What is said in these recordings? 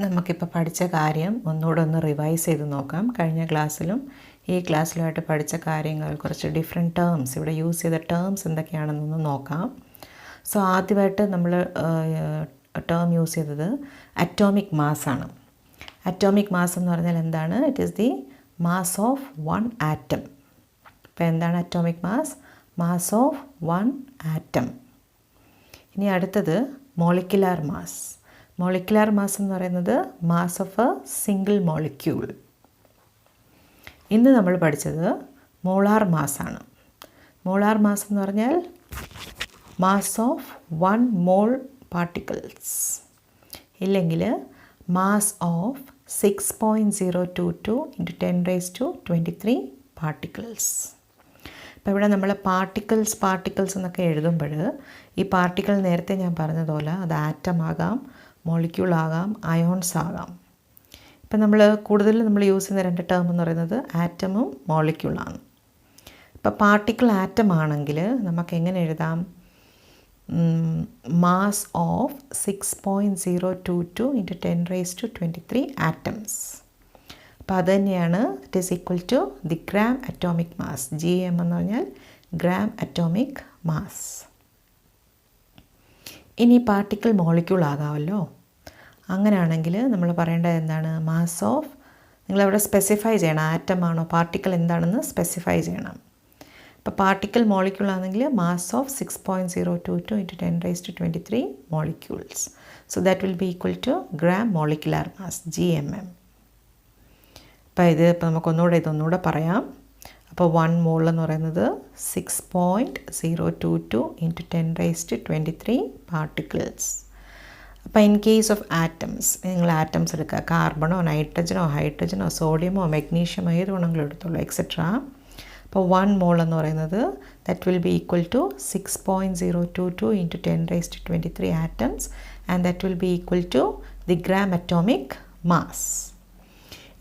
നമുക്കിപ്പോൾ പഠിച്ച കാര്യം ഒന്നുകൂടെ ഒന്ന് റിവൈസ് ചെയ്ത് നോക്കാം. കഴിഞ്ഞ ക്ലാസ്സിലും ഈ ക്ലാസ്സിലുമായിട്ട് പഠിച്ച കാര്യങ്ങൾ കുറച്ച് ഡിഫറെൻറ്റ് ടേംസ്, ഇവിടെ യൂസ് ചെയ്ത ടേംസ് എന്തൊക്കെയാണെന്നൊന്ന് നോക്കാം. സോ ആദ്യമായിട്ട് നമ്മൾ ടേം യൂസ് ചെയ്തത് അറ്റോമിക് മാസ്സാണ്. അറ്റോമിക് മാസ് എന്ന് പറഞ്ഞാൽ എന്താണ്? It is the mass of one atom. ഇപ്പോൾ എന്താണ് atomic mass? Mass of one atom. ഇനി അടുത്തത് മോളിക്കുലാർ മാസ്. മോളിക്കുലാർ മാസ് എന്ന് പറയുന്നത് mass of a single molecule. ഇന്ന് നമ്മൾ പഠിച്ചത് മോളാർ മാസ്സാണ്. മോളാർ മാസ് എന്ന് പറഞ്ഞാൽ mass of one mole particles, ഇല്ലെങ്കിൽ മാസ് ഓഫ് 6.022 × 10⁻23 പാർട്ടിക്കിൾസ്. അപ്പോൾ ഇവിടെ നമ്മൾ പാർട്ടിക്കിൾസ് എന്നൊക്കെ എഴുതുമ്പോൾ ഈ പാർട്ടിക്കിൾ നേരത്തെ ഞാൻ പറഞ്ഞതുപോലെ അത് ആറ്റം ആകാം, മോളിക്യൂൾ ആകാം, അയോൺസ് ആകാം. ഇപ്പം നമ്മൾ കൂടുതൽ യൂസ് ചെയ്യുന്ന രണ്ട് ടേം എന്ന് പറയുന്നത് ആറ്റമും മോളിക്യൂളാണ്. ഇപ്പോൾ പാർട്ടിക്കിൾ ആറ്റം ആണെങ്കിൽ നമുക്ക് എങ്ങനെ എഴുതാം? Mass of 6.022 × 10⁻23 atoms. അപ്പോൾ അത് തന്നെയാണ് it is equal to the gram atomic mass. GM എന്ന് പറഞ്ഞാൽ ഗ്രാം അറ്റോമിക് മാസ്. ഇനി പാർട്ടിക്കിൾ മോളിക്യൂൾ ആകാമല്ലോ. അങ്ങനെയാണെങ്കിൽ നമ്മൾ പറയേണ്ടത് എന്താണ്? മാസ് ഓഫ്, നിങ്ങളവിടെ സ്പെസിഫൈ ചെയ്യണം, ആറ്റം ആണോ പാർട്ടിക്കിൾ എന്താണെന്ന് സ്പെസിഫൈ ചെയ്യണം. ഇപ്പോൾ പാർട്ടിക്കിൾ മോളിക്യൂൾ ആണെങ്കിൽ mass of 6.022 × 10⁻23 molecules. So that will be equal to gram molecular mass, GMM. ഇപ്പോൾ നമുക്കൊന്നുകൂടെ ഇതൊന്നുകൂടെ പറയാം. അപ്പോൾ 1 മോൾ എന്ന് പറയുന്നത് 6.022 × 10⁻23 പാർട്ടിക്കിൾസ്. അപ്പോൾ ഇൻ കേസ് ഓഫ് ആറ്റംസ്, നിങ്ങൾ ആറ്റംസ് എടുക്കുക, കാർബണോ നൈട്രജനോ ഹൈഡ്രജനോ സോഡിയമോ മഗ്നീഷ്യമോ ഏത് വേണമെങ്കിലും എടുത്തോളൂ എക്സെട്ര. അപ്പോൾ 1 മോൾ എന്ന് പറയുന്നത് that will be equal to 6.022 × 10⁻23 atoms and that will be equal to the gram atomic mass.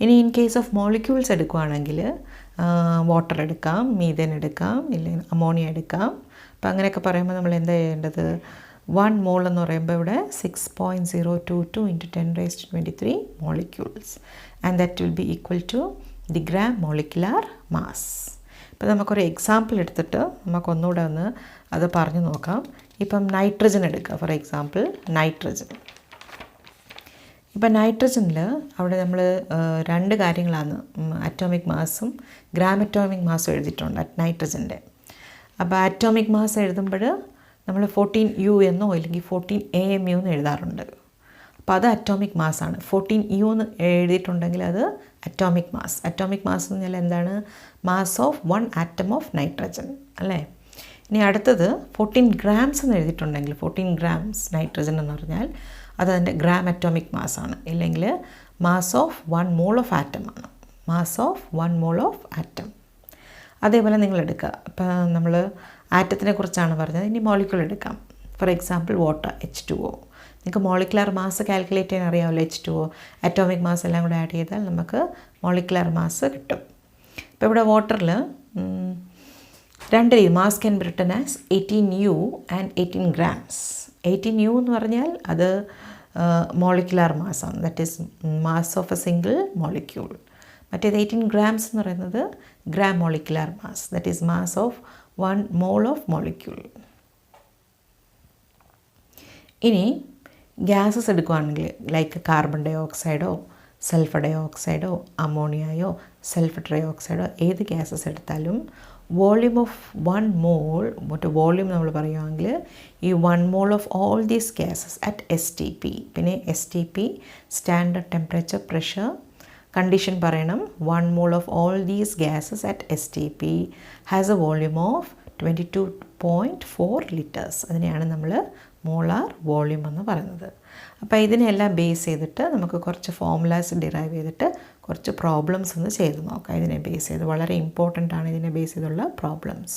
ഇനി ഇൻ കേസ് ഓഫ് മോളിക്യൂൾസ് എടുക്കുകയാണെങ്കിൽ വാട്ടർ എടുക്കാം, മീഥേൻ എടുക്കാം, ഇല്ലെങ്കിൽ അമോണിയ എടുക്കാം. അപ്പം അങ്ങനെയൊക്കെ പറയുമ്പോൾ നമ്മൾ എന്താ ചെയ്യേണ്ടത്? 1 മോൾ എന്ന് പറയുമ്പോൾ ഇവിടെ 6.022 × 10⁻23 molecules and that will be equal to the gram molecular mass. ഇപ്പോൾ നമുക്കൊരു എക്സാമ്പിൾ എടുത്തിട്ട് നമുക്കൊന്നുകൂടെ ഒന്ന് അത് പറഞ്ഞു നോക്കാം. ഇപ്പം നൈട്രജൻ എടുക്കുക, ഫോർ എക്സാമ്പിൾ നൈട്രജൻ. ഇപ്പം നൈട്രജനിൽ അവിടെ നമ്മൾ രണ്ട് കാര്യങ്ങളാണ്, അറ്റോമിക് മാസും ഗ്രാം അറ്റോമിക് മാസും എഴുതിയിട്ടുണ്ട് നൈട്രജൻ്റെ. അപ്പോൾ അറ്റോമിക് മാസ് എഴുതുമ്പോൾ നമ്മൾ 14U എന്നോ ഇല്ലെങ്കിൽ 14AMU എന്ന് എഴുതാറുണ്ട്. അപ്പോൾ അത് അറ്റോമിക് മാസ്സാണ്. 14U എന്ന് എഴുതിയിട്ടുണ്ടെങ്കിൽ അത് അറ്റോമിക് മാസ്. അറ്റോമിക് മാസ് എന്ന് പറഞ്ഞാൽ എന്താണ്? Mass of one atom of nitrogen, അല്ലേ? ഇനി അടുത്തത് 14 ഗ്രാംസ് എന്ന് എഴുതിയിട്ടുണ്ടെങ്കിൽ, 14 ഗ്രാംസ് നൈട്രജൻ എന്ന് പറഞ്ഞാൽ അതതിൻ്റെ ഗ്രാം അറ്റോമിക് മാസ്സാണ്, ഇല്ലെങ്കിൽ mass of 1 mole of atom ആണ്. Mass of 1 mole of atom. അതേപോലെ നിങ്ങൾ എടുക്കുക, ഇപ്പം നമ്മൾ ആറ്റത്തിനെ കുറിച്ചാണ് പറഞ്ഞത്, ഇനി മോളിക്യൂൾ എടുക്കാം. For example water, H2O. നിങ്ങൾക്ക് മോളിക്കുലാർ മാസ് കാൽക്കുലേറ്റ് ചെയ്യാൻ അറിയാമല്ലോ. H2O അറ്റോമിക് മാസ് എല്ലാം കൂടെ ആഡ് ചെയ്താൽ നമുക്ക് മോളിക്കുലാർ മാസ് കിട്ടും. ഇപ്പോൾ ഇവിടെ വാട്ടറിൽ രണ്ട് രീതി, mass can be written as 18U and 18 grams. 18U എന്ന് പറഞ്ഞാൽ അത് മോളിക്കുലാർ മാസ്സാണ്, that is mass of a single molecule. മറ്റേത് 18 grams എന്ന് പറയുന്നത് gram molecular mass, that is mass of 1 mole of molecule. ഇനി ഗ്യാസസ് എടുക്കുകയാണെങ്കിൽ ലൈക്ക് കാർബൺ ഡൈ ഓക്സൈഡോ സൾഫർ ഡൈ ഓക്സൈഡോ അമോണിയയോ സൾഫർ ട്രൈ ഓക്സൈഡോ ഏത് ഗ്യാസസ് എടുത്താലും വോള്യൂം ഓഫ് 1 മോൾ, മറ്റേ വോള്യൂം നമ്മൾ പറയുകയാണെങ്കിൽ ഈ 1 mole of all these gases at STP, പിന്നെ STP standard temperature pressure condition പറയണം. 1 mole of all these gases at STP has a volume of 22.4 liters. അതിനെയാണ് നമ്മൾ മോളാർ വോള്യൂം എന്ന് പറയുന്നത്. അപ്പോൾ ഇതിനെല്ലാം ബേസ് ചെയ്തിട്ട് നമുക്ക് കുറച്ച് ഫോർമുലാസ് ഡിറൈവ് ചെയ്തിട്ട് കുറച്ച് പ്രോബ്ലംസ് ഒന്ന് ചെയ്ത് നോക്കാം. ഇതിനെ ബേസ് ചെയ്ത് വളരെ ഇമ്പോർട്ടൻ്റ് ആണ് ഇതിനെ ബേസ് ചെയ്തുള്ള പ്രോബ്ലംസ്.